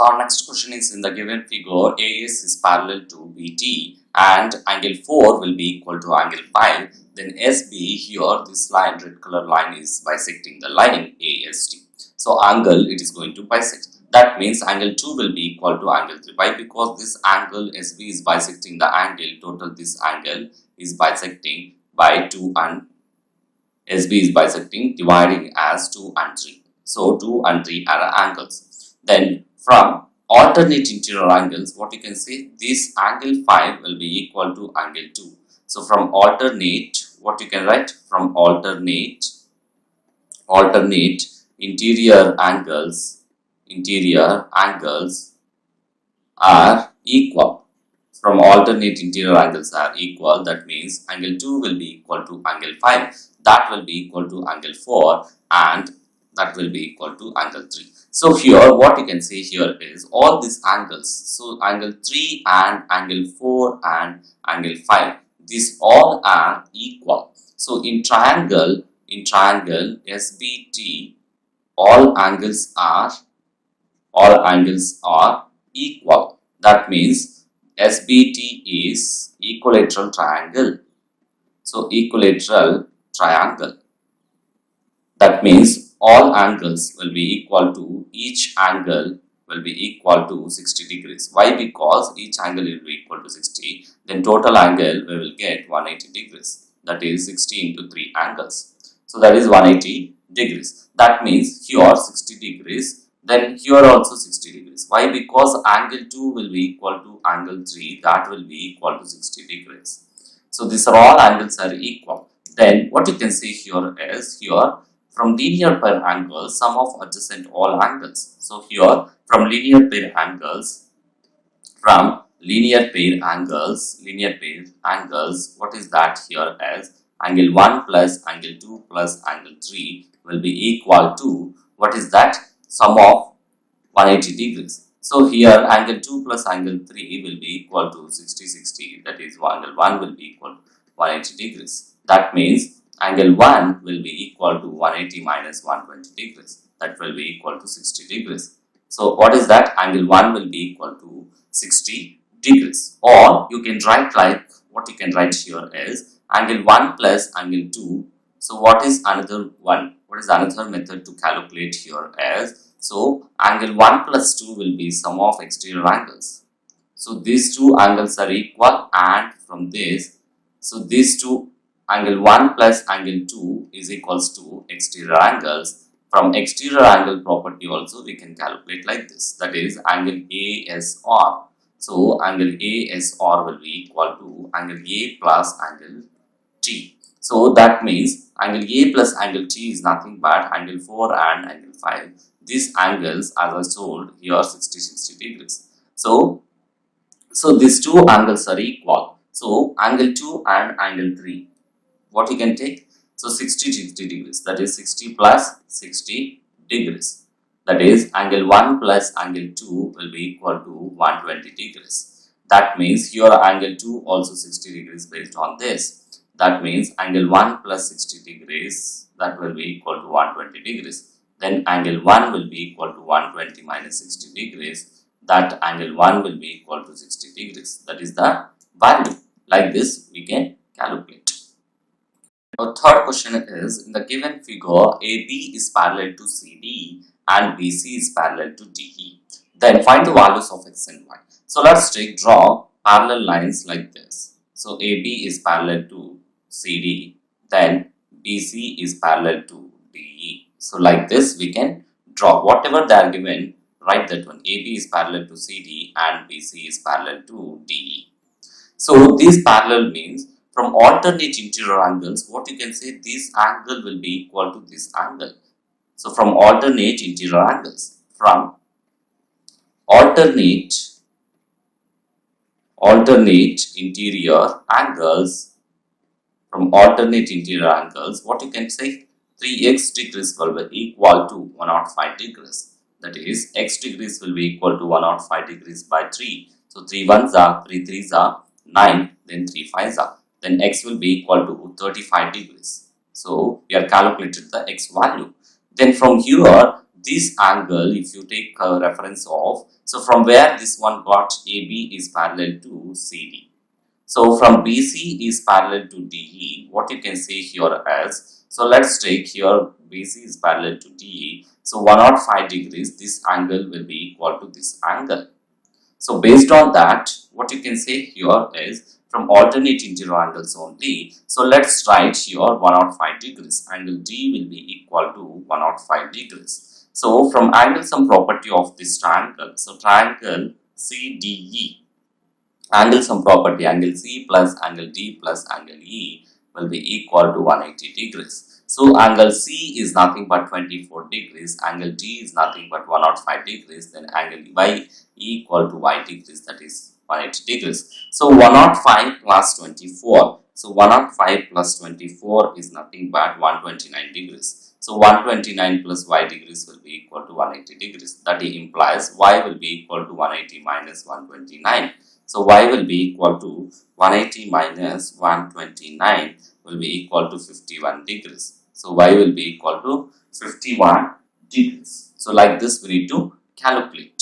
So our next question is, in the given figure, AS is parallel to BT and angle 4 will be equal to angle 5. Then SB, here this line, red color line, is bisecting the line AST. So angle it is going to bisect. That means angle 2 will be equal to angle 3. Why? Because this angle SB is bisecting the angle, total this angle is bisecting by 2 and SB is bisecting, dividing as 2 and 3. So 2 and 3 are angles. Then from alternate interior angles, what you can say, this angle 5 will be equal to angle 2. So from alternate, what you can write, from alternate interior angles are equal. From alternate interior angles are equal, that means angle 2 will be equal to angle 5, that will be equal to angle 4, and that will be equal to angle 3. So here what you can say here is all these angles, so angle 3 and angle 4 and angle 5, these all are equal. So in triangle SBT, all angles are equal. That means SBT is equilateral triangle. So equilateral triangle, that means all angles will be equal to, each angle will be equal to 60 degrees. Why? Because each angle will be equal to 60. Then total angle we will get 180 degrees. That is 60 into 3 angles. So that is 180 degrees. That means here 60 degrees. Then here also 60 degrees. Why? Because angle 2 will be equal to angle 3. That will be equal to 60 degrees. So these are all angles are equal. Then what you can say here is, here from linear pair angles, sum of adjacent all angles. So here from linear pair angles, what is that here as angle 1 plus angle 2 plus angle 3 will be equal to, what is that, sum of 180 degrees. So here angle 2 plus angle 3 will be equal to 60, that is angle 1 will be equal to 180 degrees. That means angle 1 will be equal to 180 minus 120 degrees, that will be equal to 60 degrees. So what is that, angle 1 will be equal to 60 degrees. Or you can write like, what you can write here is angle 1 plus angle 2. So what is another one? What is another method to calculate here as, so angle 1 plus 2 will be sum of exterior angles. So these two angles are equal, and from this, so these two, angle 1 plus angle 2 is equals to exterior angles. From exterior angle property also we can calculate like this, that is angle ASR. So angle ASR will be equal to angle A plus angle T. So that means angle A plus angle T is nothing but angle 4 and angle 5. These angles, as I told here, 60 degrees. So these two angles are equal. So angle 2 and angle 3, what you can take? So 60 degrees, that is 60 plus 60 degrees. That is angle 1 plus angle 2 will be equal to 120 degrees. That means here angle 2 also 60 degrees based on this. That means angle 1 plus 60 degrees, that will be equal to 120 degrees. Then angle 1 will be equal to 120 minus 60 degrees. That angle 1 will be equal to 60 degrees. That is the value. Like this we can calculate. Our third question is, in the given figure, AB is parallel to CD and BC is parallel to DE. Then find the values of x and y. So let's draw parallel lines like this. So AB is parallel to CD, then BC is parallel to DE. So like this we can draw whatever they are given, write that one. AB is parallel to CD and BC is parallel to DE. So this parallel means from alternate interior angles, what you can say, this angle will be equal to this angle. So from alternate interior angles, from alternate interior angles, what you can say, 3x degrees will be equal to 105 degrees. That is, x degrees will be equal to 105 degrees by 3. So 3 1s are, 3 3s are 9, then 3 5s are. Then x will be equal to 35 degrees. So we have calculated the x value. Then from here, this angle, if you take a reference of, so from where this one got AB is parallel to CD. So from BC is parallel to DE, what you can say here as, so let's take here BC is parallel to DE, so 105 degrees, this angle will be equal to this angle. So based on that, what you can say here is from alternate interior angles only. So let's write here 105 degrees. Angle D will be equal to 105 degrees. So from angle sum property of this triangle, so triangle CDE, angle sum property, angle C plus angle D plus angle E will be equal to 180 degrees. So angle C is nothing but 24 degrees, angle D is nothing but 105 degrees, then angle Y equal to Y degrees, that is 180 degrees. So 105 plus 24, so 105 plus 24 is nothing but 129 degrees. So 129 plus Y degrees will be equal to 180 degrees. That implies Y will be equal to 180 minus 129. So y will be equal to 180 minus 129 will be equal to 51 degrees. So y will be equal to 51 degrees. So like this we need to calculate.